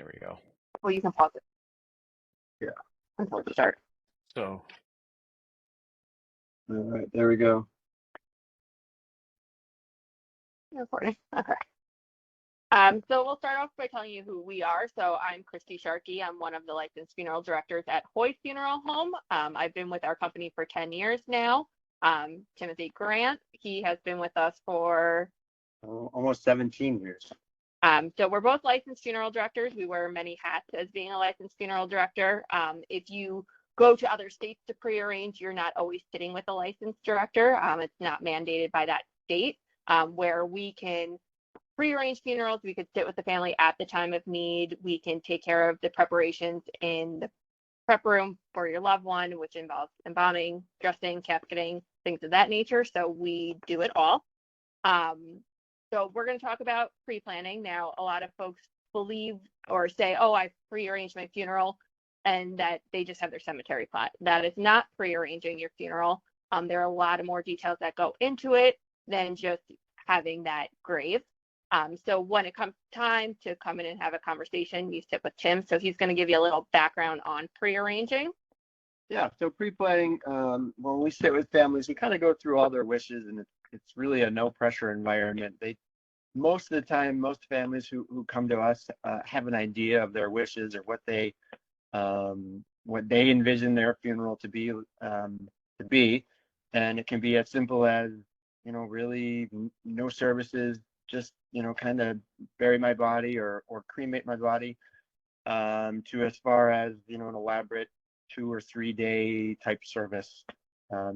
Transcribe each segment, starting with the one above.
There we go. Well, you can pause it. Yeah. Until we start. So, All right, there we go. You're recording. Okay. So we'll start off by telling you who we are. So I'm Christy Sharkey. I'm one of the licensed funeral directors at Hoy Funeral Home. I've been with our company for 10 years now. Timothy Grant, he has been with us for Almost 17 years. So we're both licensed funeral directors. We wear many hats as being a licensed funeral director. If you go to other states to pre-arrange, you're not always sitting with a licensed director. It's not mandated by that state. Where we can pre-arrange funerals, we could sit with the family at the time of need. We can take care of the preparations in the prep room for your loved one, which involves embalming, dressing, casketing, things of that nature. So we do it all. So we're going to talk about pre-planning. Now, a lot of folks believe or say, oh, I've pre-arranged my funeral, and that they just have their cemetery plot. That is not pre-arranging your funeral. There are a lot of more details that go into it than just having that grave. So when it comes time to come in and have a conversation, you sit with Tim. So he's going to give you a little background on pre-arranging. Yeah, so pre-planning, when we sit with families, we kind of go through all their wishes, and it's really a no pressure environment. Most of the time, most families who come to us have an idea of their wishes or what they envision their funeral to be, and it can be as simple as, really no services, just kind of bury my body or cremate my body, to as far as an elaborate 2 or 3 day type service.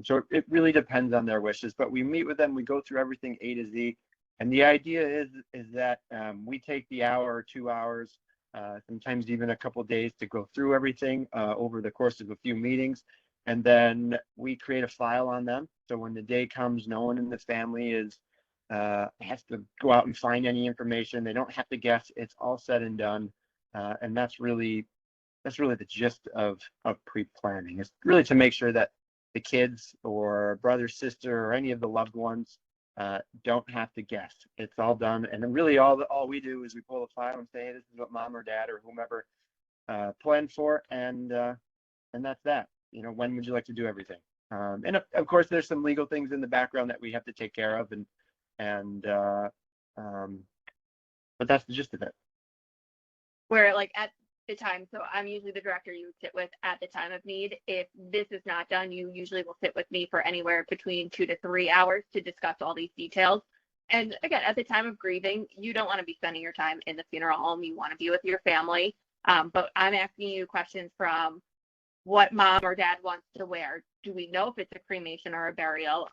So it really depends on their wishes, but we meet with them, we go through everything A to Z. And the idea is that we take the hour or 2 hours, sometimes even a couple of days, to go through everything over the course of a few meetings. And then we create a file on them. So when the day comes, no one in the family has to go out and find any information. They don't have to guess. It's all said and done. And that's really the gist of pre-planning. It's really to make sure that the kids or brother, sister, or any of the loved ones don't have to guess. It's all done, and then really all we do is we pull a file and say, hey, this is what mom or dad or whomever planned for, and that's that. When would you like to do everything? And of course, there's some legal things in the background that we have to take care of, but that's the gist of it. Where at the time, so I'm usually the director you would sit with at the time of need. If this is not done, you usually will sit with me for anywhere between 2 to 3 hours to discuss all these details. And again, at the time of grieving, you don't want to be spending your time in the funeral home. You want to be with your family. But I'm asking you questions from what mom or dad wants to wear. Do we know if it's a cremation or a burial?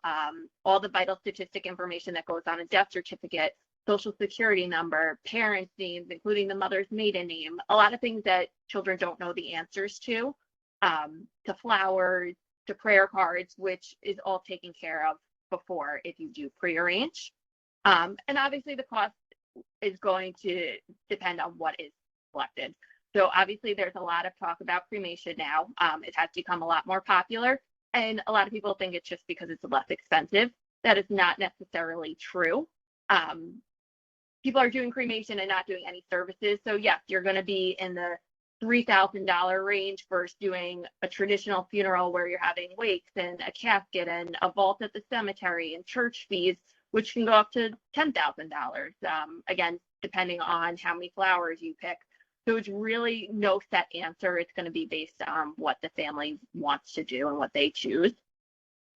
All the vital statistic information that goes on a death certificate, social security number, parents' names, including the mother's maiden name, a lot of things that children don't know the answers to flowers, to prayer cards, which is all taken care of before if you do pre-arrange. And obviously the cost is going to depend on what is selected. So obviously there's a lot of talk about cremation now. It has become a lot more popular, and a lot of people think it's just because it's less expensive. That is not necessarily true. People are doing cremation and not doing any services. So yes, you're going to be in the $3,000 range versus doing a traditional funeral where you're having wakes and a casket and a vault at the cemetery and church fees, which can go up to $10,000. Again, depending on how many flowers you pick. So it's really no set answer. It's going to be based on what the family wants to do and what they choose.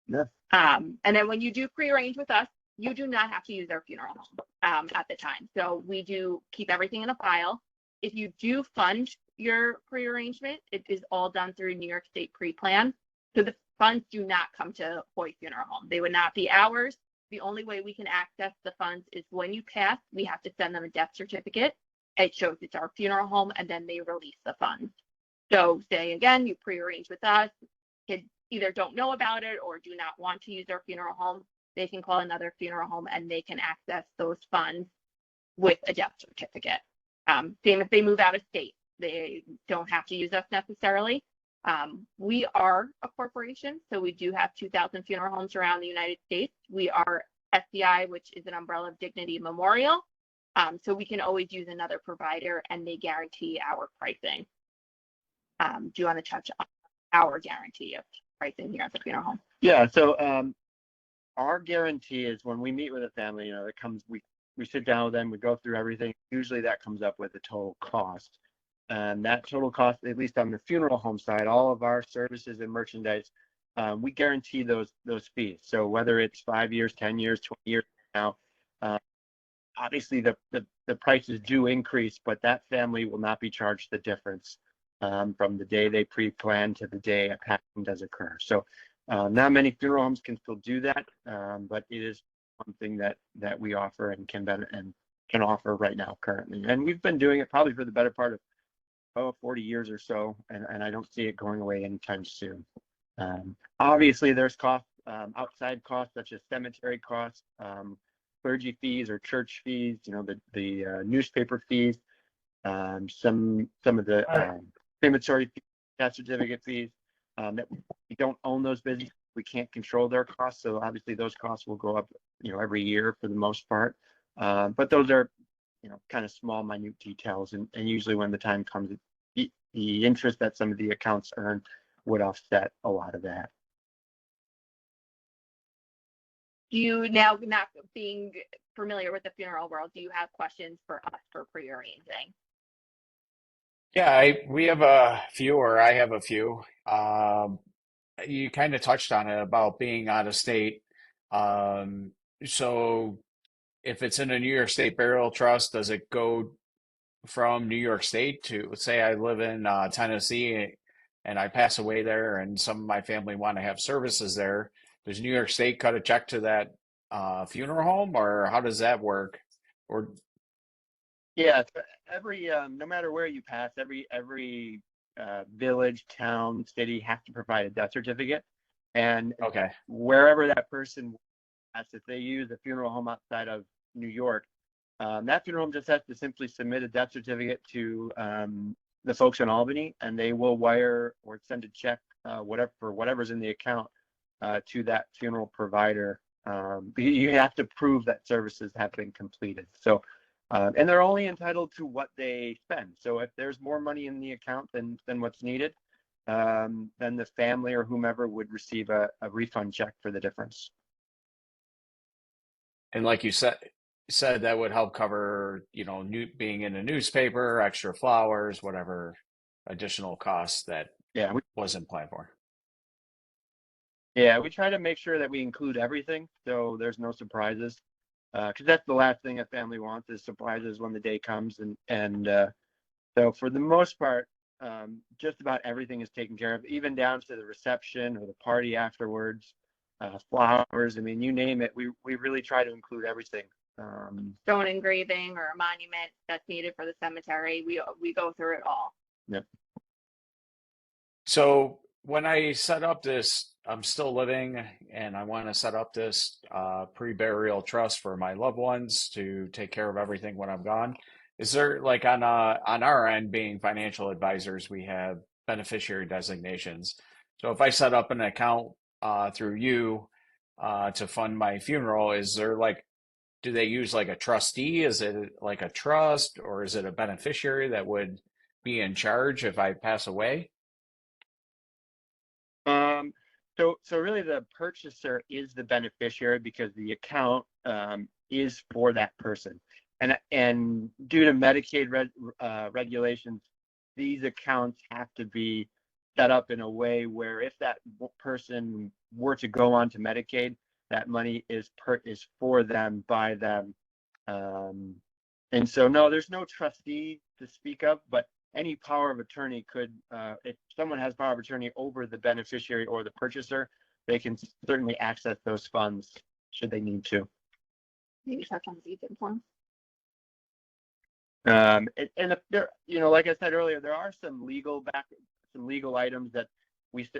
Yeah. And then when you do pre-arrange with us, you do not have to use our funeral home at the time. So we do keep everything in a file. If you do fund your pre-arrangement, it is all done through New York State pre-plan. So the funds do not come to Hoy Funeral Home. They would not be ours. The only way we can access the funds is when you pass, we have to send them a death certificate. It shows it's our funeral home, and then they release the funds. So say again, you pre-arrange with us, kids either don't know about it or do not want to use our funeral home, they can call another funeral home and they can access those funds with a death certificate. Same if they move out of state, they don't have to use us necessarily. We are a corporation, so we do have 2,000 funeral homes around the United States. We are SCI, which is an umbrella of Dignity Memorial. So we can always use another provider and they guarantee our pricing. Do you want to touch on our guarantee of pricing here at the funeral home? Yeah. So our guarantee is when we meet with a family, that comes, we sit down with them, we go through everything. Usually that comes up with the total cost. And that total cost, at least on the funeral home side, all of our services and merchandise, we guarantee those fees. So whether it's 5 years, 10 years, 20 years now, obviously the prices do increase, but that family will not be charged the difference from the day they pre-plan to the day a passing does occur. So not many funeral homes can still do that, but it is something that we offer and can offer right now currently. And we've been doing it probably for the better part of 40 years or so, and I don't see it going away anytime soon. Obviously, there's costs, outside costs such as cemetery costs, clergy fees or church fees, the newspaper fees, some of the crematory fees, death certificate fees. That we don't own those businesses, we can't control their costs, so obviously those costs will go up, every year for the most part. But those are, kind of small, minute details, and usually when the time comes, the interest that some of the accounts earn would offset a lot of that. Do you, now not being familiar with the funeral world, do you have questions for us for pre-arranging? Yeah, we have a few, or I have a few. You kind of touched on it about being out of state. So if it's in a New York State Burial Trust, does it go from New York State to, let's say I live in Tennessee and I pass away there and some of my family want to have services there. Does New York State cut a check to that funeral home, or how does that work? Or Yeah, so every no matter where you pass, every village, town, city has to provide a death certificate, and okay, wherever that person, if they use a funeral home outside of New York, that funeral home just has to simply submit a death certificate to the folks in Albany, and they will wire or send a check, whatever's in the account, to that funeral provider. You have to prove that services have been completed. So, and they're only entitled to what they spend. So if there's more money in the account than what's needed, then the family or whomever would receive a refund check for the difference. and like you said that would help cover, being in a newspaper, extra flowers, whatever additional costs that Yeah, wasn't planned for. we try to make sure that we include everything, so there's no surprises. Because that's the last thing a family wants, is surprises when the day comes, and so for the most part, just about everything is taken care of, even down to the reception or the party afterwards, flowers. I mean, you name it. We really try to include everything. Stone engraving or a monument that's needed for the cemetery, we go through it all. Yep. So when I set up this, I'm still living and I want to set up this pre-burial trust for my loved ones to take care of everything when I'm gone. Is there, like, on our end, being financial advisors, we have beneficiary designations. So if I set up an account through you to fund my funeral, is there, like, do they use like a trustee? Is it like a trust, or is it a beneficiary that would be in charge if I pass away? Um, so really the purchaser is the beneficiary because the account is for that person. And due to Medicaid regulations, these accounts have to be set up in a way where if that person were to go on to Medicaid, that money is for them, by them. Um, and so no, there's no trustee to speak of, but any power of attorney could, if someone has power of attorney over the beneficiary or the purchaser, they can certainly access those funds should they need to. Maybe touch on the deed form. And if there, like I said earlier, there are some legal items that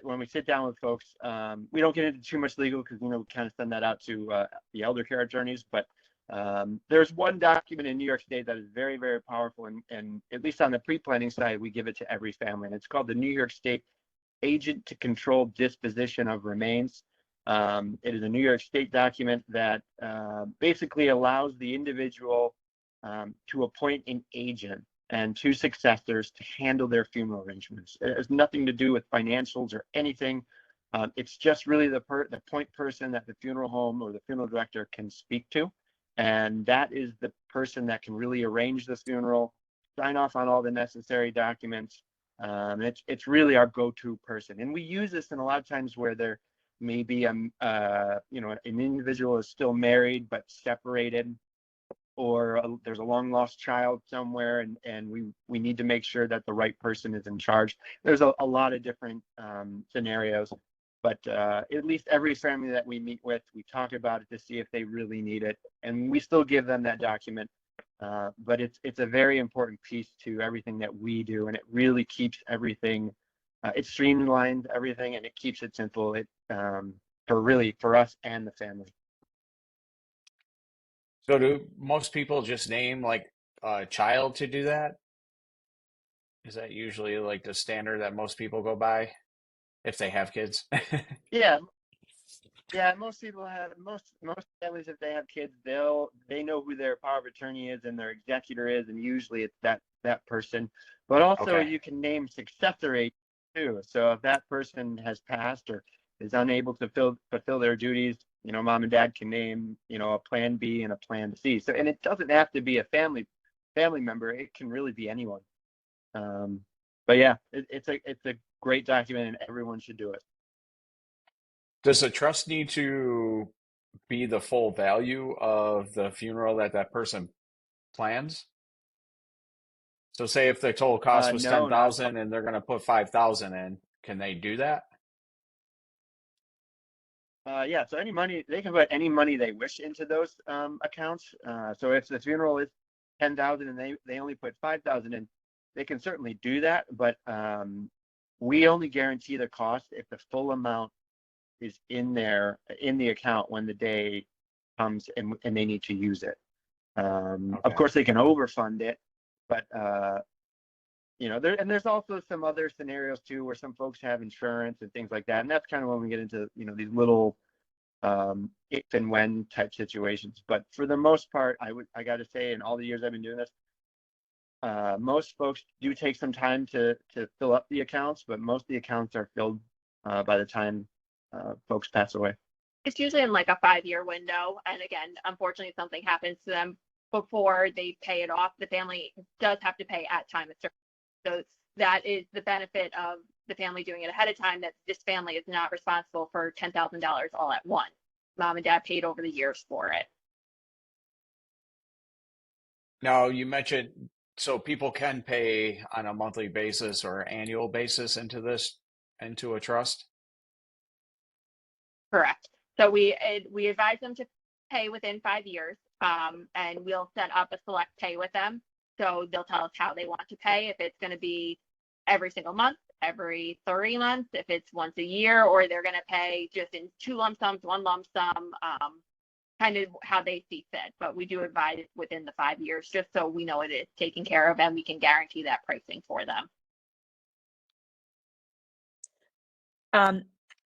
when we sit down with folks, we don't get into too much legal because, we kind of send that out to the elder care attorneys, but there's one document in New York State that is very, very powerful, and at least on the pre-planning side, we give it to every family, and it's called the New York State Agent to Control Disposition of Remains. It is a New York State document that basically allows the individual to appoint an agent and two successors to handle their funeral arrangements. It has nothing to do with financials or anything. It's just really the point person that the funeral home or the funeral director can speak to. And that is the person that can really arrange the funeral, sign off on all the necessary documents. It's really our go-to person. And we use this in a lot of times where there may be, an individual is still married but separated, or there's a long lost child somewhere, and we need to make sure that the right person is in charge. There's a lot of different scenarios, but at least every family that we meet with, we talk about it to see if they really need it, and we still give them that document. But it's a very important piece to everything that we do, and it really keeps everything, it streamlines everything, and it keeps it simple. For us and the family. So do most people just name like a child to do that? Is that usually like the standard that most people go by if they have kids? Yeah, yeah. Most people have most families, if they have kids, they know who their power of attorney is and their executor is, and usually it's that person. But also Okay. you can name successor agent too. So if that person has passed or is unable to fulfill their duties, mom and dad can name, a plan B and a plan C. So, and it doesn't have to be a family member. It can really be anyone. But yeah, it's a great document, and everyone should do it. Does the trust need to be the full value of the funeral that that person plans? So say if the total cost was No, not at 10,000 and they're going to put 5,000 in, can they do that? all. Yeah, so any money, they can put any money they wish into those accounts. So if the funeral is 10,000 and they only put 5,000 in, they can certainly do that. But we only guarantee the cost if the full amount is in the account when the day comes and they need to use it. Of Okay. course, they can overfund it, but there's also some other scenarios too where some folks have insurance and things like that, and that's kind of when we get into these little if and when type situations. But for the most part, I got to say, in all the years I've been doing this, most folks do take some time to fill up the accounts, but most of the accounts are filled by the time folks pass away. It's usually in like a 5-year window. And again, unfortunately, if something happens to them before they pay it off, the family does have to pay at time of service. So that is the benefit of the family doing it ahead of time, that this family is not responsible for $10,000 all at once. Mom and dad paid over the years for it. Now you mentioned so people can pay on a monthly basis or annual basis into a trust. Correct. So we advise them to pay within 5 years, and we'll set up a select pay with them. So they'll tell us how they want to pay, if it's going to be every single month, every 3 months, if it's once a year, or they're going to pay just in 2 lump sums, 1 lump sum, kind of how they see fit. But we do advise within the 5 years, just so we know it is taken care of and we can guarantee that pricing for them.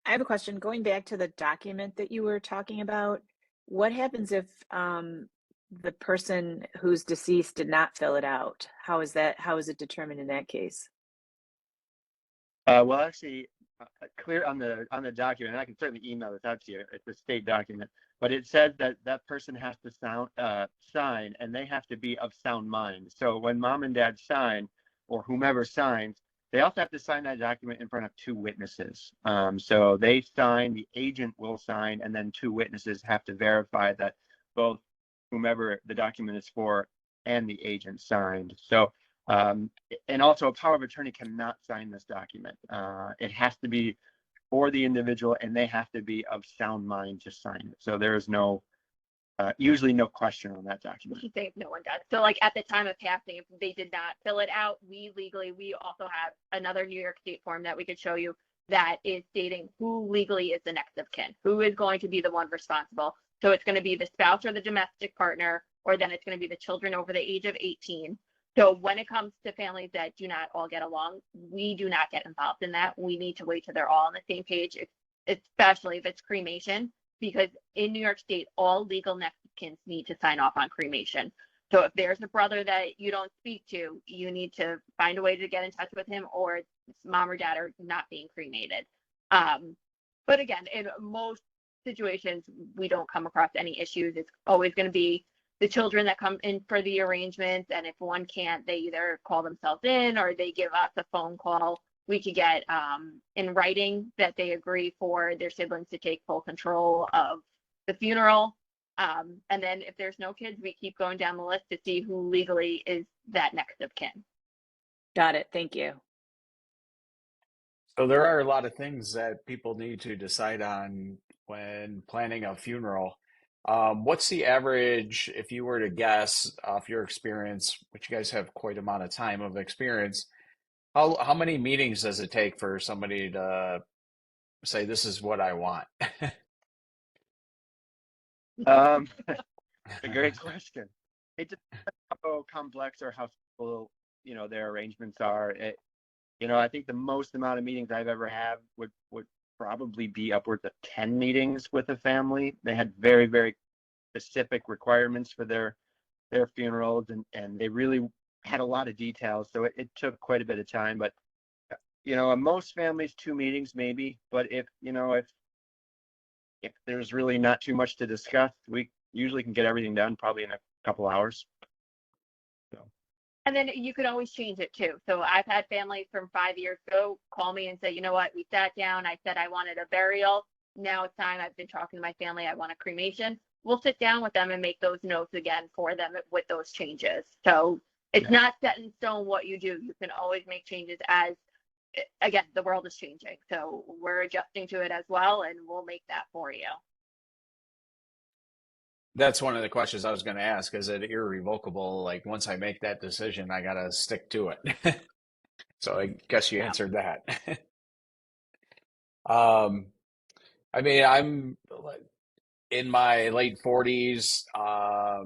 I have a question. Going back to the document that you were talking about, what happens if the person who's deceased did not fill it out? How is it determined in that case? Well, actually, clear on the document, and I can certainly email this out to you. It's a state document, but it says that person has to sign, and they have to be of sound mind. So when mom and dad sign, or whomever signs, they also have to sign that document in front of 2 witnesses. So they sign, the agent will sign, and then 2 witnesses have to verify that both whomever the document is for and the agent signed. So, and also a power of attorney cannot sign this document. It has to be for the individual, and they have to be of sound mind to sign it. So there is usually no question on that document. You think no one does. So like at the time of passing, if they did not fill it out, we also have another New York State form that we could show you that is stating who legally is the next of kin, who is going to be the one responsible. So it's going to be the spouse or the domestic partner, or then it's going to be the children over the age of 18. So when it comes to families that do not all get along, we do not get involved in that. We need to wait till they're all on the same page, especially if it's cremation, because in New York State, all legal next of kin need to sign off on cremation. So if there's a brother that you don't speak to, you need to find a way to get in touch with him, or mom or dad are not being cremated. But again, in most situations, we don't come across any issues. It's always going to be the children that come in for the arrangements. And if one can't, they either call themselves in or they give us a phone call. We could get in writing that they agree for their siblings to take full control of the funeral. And then if there's no kids, we keep going down the list to see who legally is that next of kin. Got it. Thank you. So there are a lot of things that people need to decide on when planning a funeral. What's the average, if you were to guess off your experience, which you guys have quite amount of time of experience, how many meetings does it take for somebody to say, this is what I want? A great question. It depends how complex or how simple, their arrangements are. I think the most amount of meetings I've ever had would probably be upwards of 10 meetings with a family. They had very, very specific requirements for their funerals, and they really had a lot of details. So it took quite a bit of time. But in most families, 2 meetings maybe. But if there's really not too much to discuss, we usually can get everything done probably in a couple hours. So. And then you could always change it too. So I've had families from 5 years ago call me and say, you know what, we sat down, I said I wanted a burial. Now it's time, I've been talking to my family, I want a cremation. We'll sit down with them and make those notes again for them with those changes. So it's not set in stone what you do. You can always make changes as, again, the world is changing. So we're adjusting to it as well, and we'll make that for you. That's one of the questions I was going to ask. Is it irrevocable? Like once I make that decision, I got to stick to it. So I guess you answered that. I mean, I'm in my late 40s. A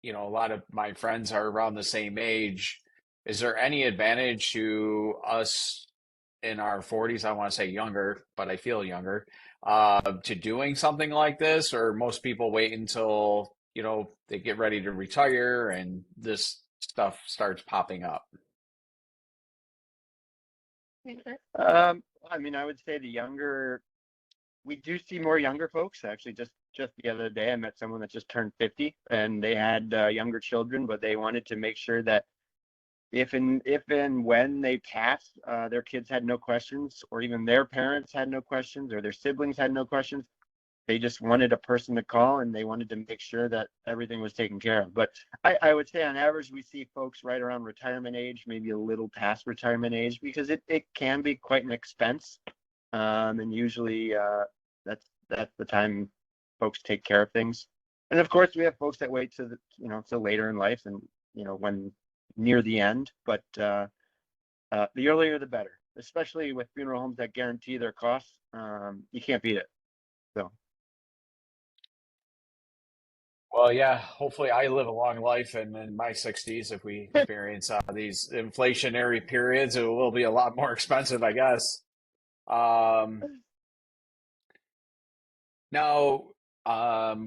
lot of my friends are around the same age. Is there any advantage to us in our 40s? I want to say younger, but I feel younger, to doing something like this, or most people wait until, they get ready to retire and this stuff starts popping up? I mean, I would say we do see more younger folks. Actually, just the other day, I met someone that just turned 50, and they had younger children, but they wanted to make sure that if and when they passed, their kids had no questions, or even their parents had no questions, or their siblings had no questions. They just wanted a person to call, and they wanted to make sure that everything was taken care of. But I would say on average, we see folks right around retirement age, maybe a little past retirement age, because it can be quite an expense. And usually that's the time folks take care of things. And of course, we have folks that wait till later in life, and when near the end. But the earlier the better, especially with funeral homes that guarantee their costs. You can't beat it. So. Well, yeah, hopefully I live a long life, and in my 60s, if we experience these inflationary periods, it will be a lot more expensive, I guess. Um, Now,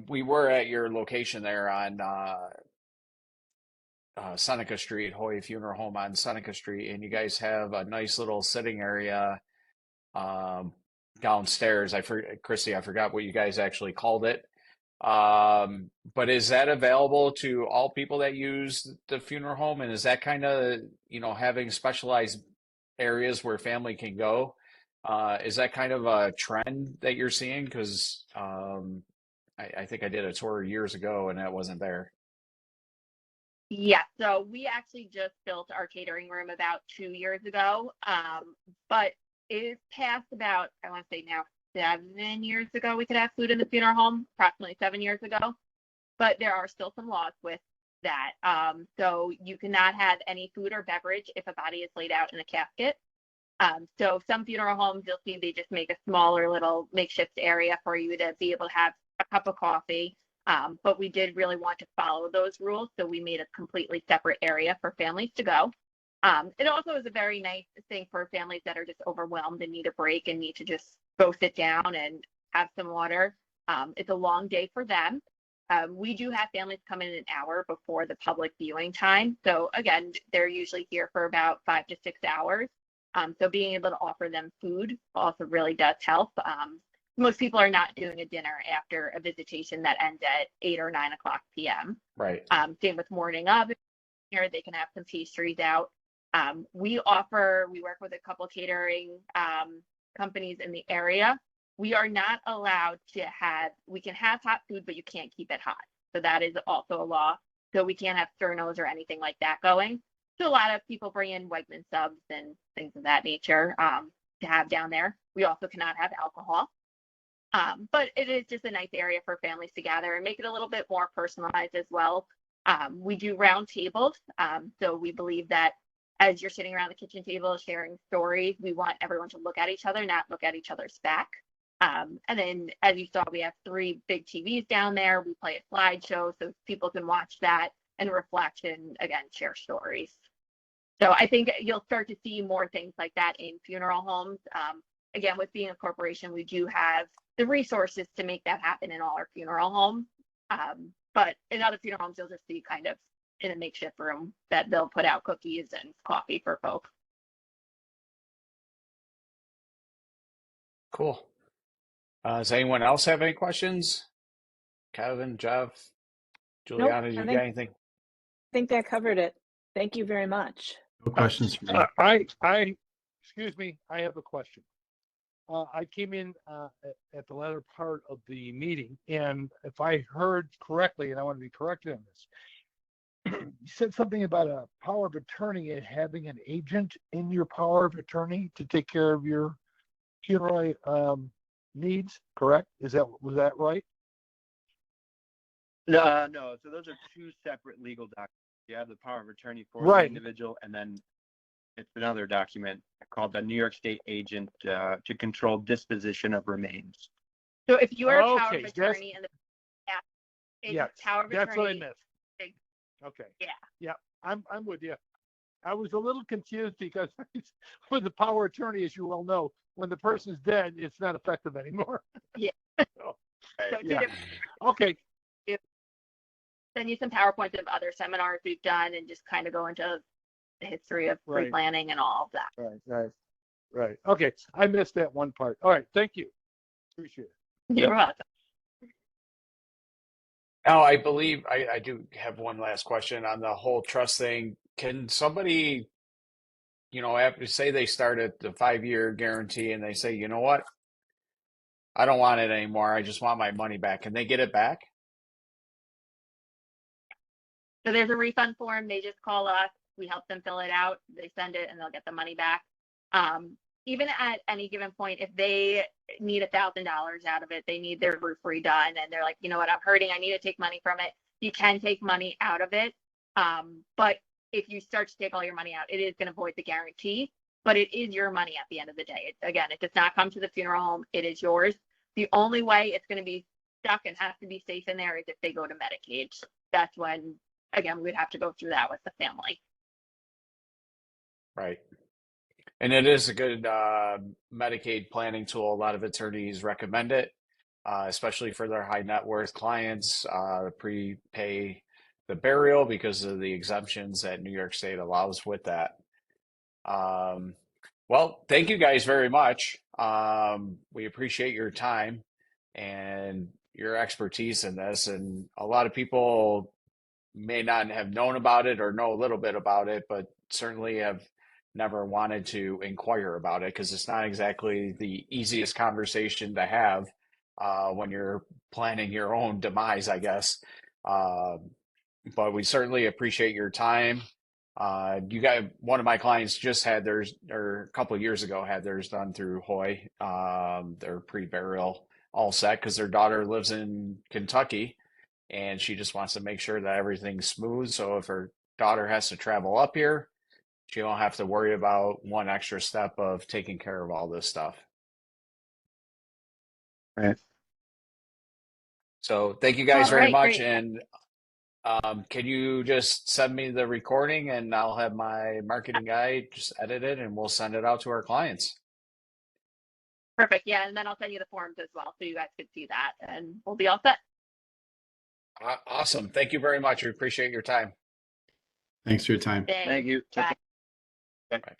we were at your location there on Seneca Street, Hoy Funeral Home on Seneca Street, and you guys have a nice little sitting area um, downstairs. Christy, I forgot what you guys actually called it. But is that available to all people that use the funeral home? And is that kind of, having specialized areas where family can go? Is that kind of a trend that you're seeing? Because I think I did a tour years ago and that wasn't there. Yeah, so we actually just built our catering room about 2 years ago. But it's past about, I want to say now, 7 years ago, we could have food in the funeral home, approximately 7 years ago. But there are still some laws with that. So you cannot have any food or beverage if a body is laid out in a casket. So some funeral homes, you'll see they just make a smaller little makeshift area for you to be able to have a cup of coffee. But we did really want to follow those rules, so we made a completely separate area for families to go. It also is a very nice thing for families that are just overwhelmed and need a break and need to just go sit down and have some water. It's a long day for them. We do have families come in an hour before the public viewing time. So again, they're usually here for about 5 to 6 hours. So being able to offer them food also really does help. Most people are not doing a dinner after a visitation that ends at 8 or 9 o'clock p.m. Right. Same with morning of. Here they can have some pastries out. We work with a couple catering companies in the area. We are not allowed to we can have hot food, but you can't keep it hot. So that is also a law. So we can't have sternos or anything like that going. So a lot of people bring in Wegman subs and things of that nature to have down there. We also cannot have alcohol. But it is just a nice area for families to gather and make it a little bit more personalized as well. We do round tables. So we believe that as you're sitting around the kitchen table sharing stories, we want everyone to look at each other, not look at each other's back. And then, as you saw, we have 3 big TVs down there. We play a slideshow so people can watch that and reflect and, again, share stories. So I think you'll start to see more things like that in funeral homes. Again, with being a corporation, we do have the resources to make that happen in all our funeral homes. But in other funeral homes, you'll just see kind of in a makeshift room that they'll put out cookies and coffee for folks. Cool. Does anyone else have any questions? Kevin, Jeff, Nope, Juliana, you I got anything? think that covered it. Thank you very much. No questions for me. Excuse me, I have a question. I came in at the latter part of the meeting, and if I heard correctly, and I want to be corrected on this, you said something about a power of attorney and having an agent in your power of attorney to take care of your funeral needs, correct? Was that right? No. So those are 2 separate legal documents. You have the power of attorney for the Right. individual, and then it's another document called the New York State agent to control disposition of remains. So if you are a power Okay, of that's- attorney and it's Yes, power of that's what I attorney. missed. Okay. Yeah. I'm with you. I was a little confused because with the power of attorney, as you well know, when the person's dead, it's not effective anymore. Yeah. So, So yeah. 2 different, Okay. send you some PowerPoints of other seminars we've done and just kind of go into the history of Right. pre-planning and all of that. Right. Okay. I missed that one part. All right. Thank you. Appreciate it. You're welcome. Now, I believe I do have one last question on the whole trust thing. Can somebody, after say they start at the 5-year guarantee and they say, you know what, I don't want it anymore. I just want my money back. Can they get it back? So there's a refund form. They just call us. We help them fill it out. They send it and they'll get the money back. Even at any given point, if they need $1,000 out of it, they need their roof redone and they're like, you know what, I'm hurting. I need to take money from it. You can take money out of it. But if you start to take all your money out, it is going to void the guarantee, but it is your money at the end of the day. It does not come to the funeral home. It is yours. The only way it's going to be stuck and has to be safe in there is if they go to Medicaid. That's when, again, we'd have to go through that with the family. Right. And it is a good Medicaid planning tool. A lot of attorneys recommend it, especially for their high net worth clients, prepay the burial because of the exemptions that New York State allows with that. Well, thank you guys very much. We appreciate your time and your expertise in this. And a lot of people may not have known about it or know a little bit about it, but certainly have never wanted to inquire about it because it's not exactly the easiest conversation to have when you're planning your own demise, I guess. But we certainly appreciate your time. You got one of my clients just had theirs, or a couple of years ago, had theirs done through Hoy. Their pre-burial all set because their daughter lives in Kentucky and she just wants to make sure that everything's smooth. So if her daughter has to travel up here, she don't have to worry about one extra step of taking care of all this stuff. Right. So thank you guys All very right, much. great. And can you just send me the recording and I'll have my marketing guy just edit it and we'll send it out to our clients. Perfect. Yeah. And then I'll send you the forms as well so you guys could see that and we'll be all set. Awesome. Thank you very much. We appreciate your time. Thanks for your time. Thanks. Thank you. Bye. Bye.